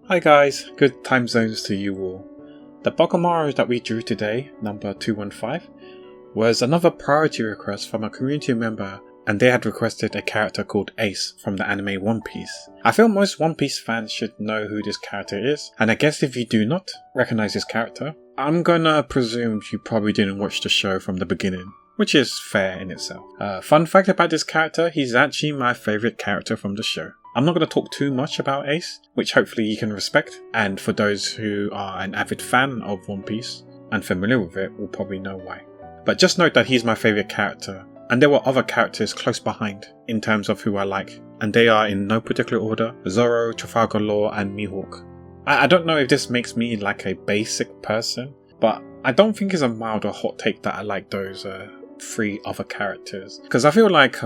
Hi guys, good time zones to you all. The Bokumaro that we drew today, number 215, was another priority request from a community member, and they had requested a character called Ace from the anime One Piece. I feel most One Piece fans should know who this character is, and I guess if you do not recognize this character, I'm gonna presume you probably didn't watch the show from the beginning, which is fair in itself. Fun fact about this character, he's actually my favourite character from the show. I'm not going to talk too much about Ace, which hopefully you can respect, and for those who are an avid fan of One Piece and familiar with it will probably know why. But just note that he's my favourite character, and there were other characters close behind in terms of who I like, and they are in no particular order: Zoro, Trafalgar Law and Mihawk. I don't know if this makes me like a basic person, but I don't think it's a mild or hot take that I like those three other characters, because I feel like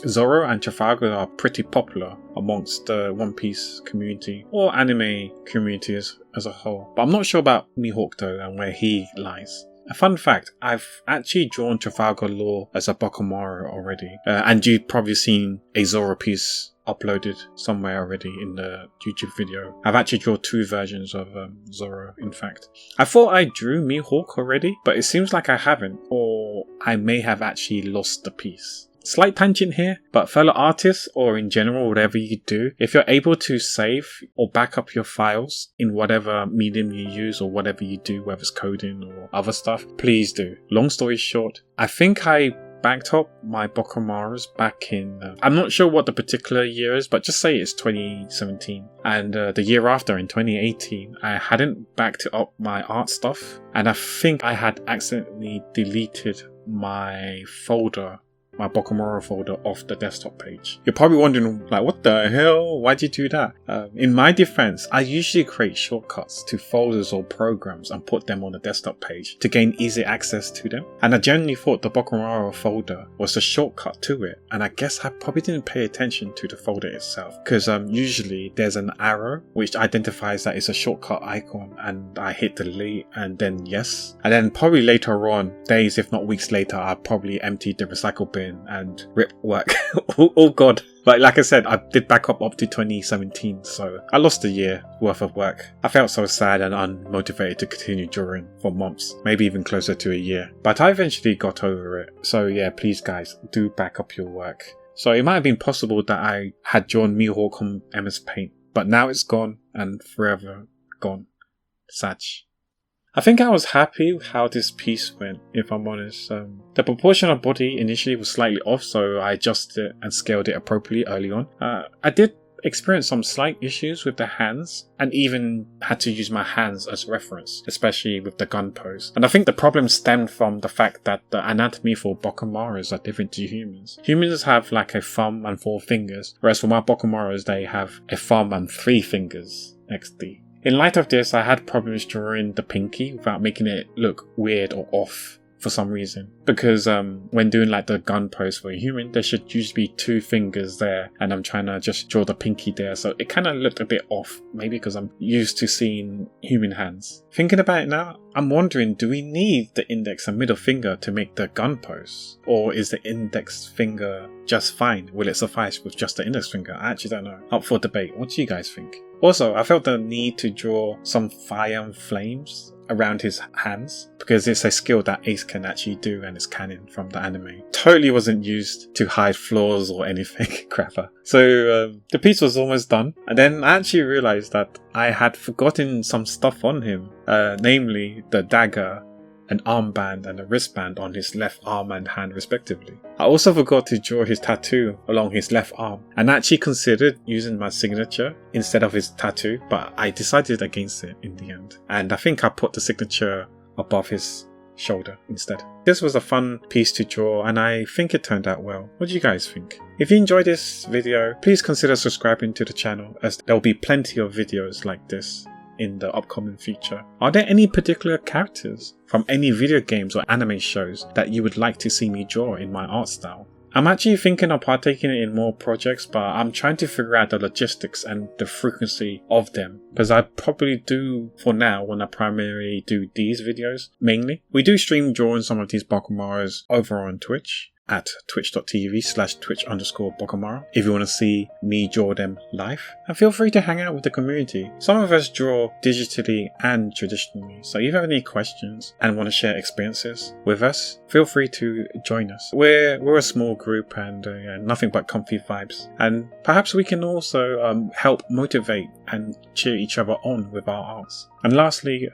Zoro and Trafalgar are pretty popular amongst the One Piece community or anime communities as a whole. But I'm not sure about Mihawk though and where he lies. A fun fact, I've actually drawn Trafalgar Law as a Bokumaro already, and you've probably seen a Zoro piece uploaded somewhere already in the YouTube video. I've actually drawn two versions of Zoro, in fact. I thought I drew Mihawk already, but it seems like I haven't, or I may have actually lost the piece. Slight tangent here, but fellow artists, or in general whatever you do, if you're able to save or back up your files in whatever medium you use or whatever you do, whether it's coding or other stuff, please do. Long story short, I think I backed up my Bokumaros back in, I'm not sure what the particular year is, but just say it's 2017. And the year after, in 2018, I hadn't backed up my art stuff, and I think I had accidentally deleted my folder, my Bokumaro folder, off the desktop page. You're probably wondering, like, what the hell? Why'd you do that? In my defense, I usually create shortcuts to folders or programs and put them on the desktop page to gain easy access to them. And I genuinely thought the Bokumaro folder was a shortcut to it. And I guess I probably didn't pay attention to the folder itself, because usually there's an arrow which identifies that it's a shortcut icon, and I hit delete and then yes. And then probably later on, days if not weeks later, I probably emptied the recycle bin and rip work. oh god. But like I said, I did back up to 2017, so I lost a year worth of work. I felt so sad and unmotivated to continue drawing for months, maybe even closer to a year. But I eventually got over it. So yeah, please guys, do back up your work. So it might have been possible that I had drawn Mihawk on MS Paint, but now it's gone and forever gone. Sad. I think I was happy with how this piece went, if I'm honest. The proportion of body initially was slightly off, so I adjusted it and scaled it appropriately early on. I did experience some slight issues with the hands, and even had to use my hands as reference, especially with the gun pose. And I think the problem stemmed from the fact that the anatomy for Bokumaros are different to humans. Humans have like a thumb and 4 fingers, whereas for my Bokumaros they have a thumb and 3 fingers XD. In light of this, I had problems drawing the pinky without making it look weird or off for some reason. Because when doing like the gun pose for a human, there should usually be 2 fingers there, and I'm trying to just draw the pinky there, so it kind of looked a bit off, maybe because I'm used to seeing human hands. Thinking about it now, I'm wondering, do we need the index and middle finger to make the gun pose? Or is the index finger just fine? Will it suffice with just the index finger? I actually don't know. Up for debate. What do you guys think? Also, I felt the need to draw some fire and flames around his hands, because it's a skill that Ace can actually do and is canon from the anime. Totally wasn't used to hide flaws or anything crapper. So the piece was almost done, and then I actually realized that I had forgotten some stuff on him, namely the dagger, an armband and a wristband on his left arm and hand respectively. I also forgot to draw his tattoo along his left arm, and actually considered using my signature instead of his tattoo, but I decided against it in the end. And I think I put the signature above his shoulder instead. This was a fun piece to draw, and I think it turned out well. What do you guys think? If you enjoyed this video, please consider subscribing to the channel, as there will be plenty of videos like this in the upcoming future. Are there any particular characters from any video games or anime shows that you would like to see me draw in my art style? I'm actually thinking of partaking in more projects, but I'm trying to figure out the logistics and the frequency of them, because I probably do for now when I primarily do these videos mainly. We do stream drawing some of these Bokumaros over on Twitch, at twitch.tv/twitch_Bokumaro if you want to see me draw them live. And feel free to hang out with the community. Some of us draw digitally and traditionally, so if you have any questions and want to share experiences with us, feel free to join us. We're a small group and nothing but comfy vibes. And perhaps we can also help motivate and cheer each other on with our arts. And lastly,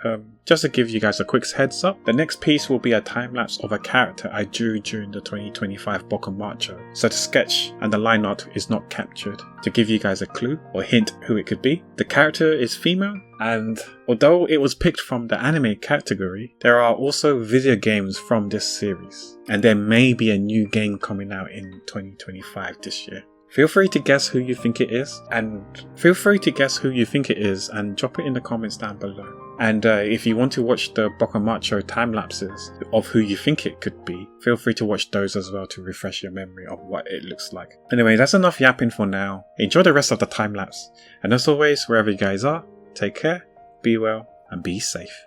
just to give you guys a quick heads up, the next piece will be a time lapse of a character I drew during the 2025 Bokumaro. So the sketch and the line art is not captured. To give you guys a clue or hint who it could be, the character is female, and although it was picked from the anime category, there are also video games from this series. And there may be a new game coming out in 2025 this year. Feel free to guess who you think it is and drop it in the comments down below. And if you want to watch the Bokumaro time lapses of who you think it could be, feel free to watch those as well to refresh your memory of what it looks like. Anyway, that's enough yapping for now. Enjoy the rest of the time lapse. And as always, wherever you guys are, take care, be well, and be safe.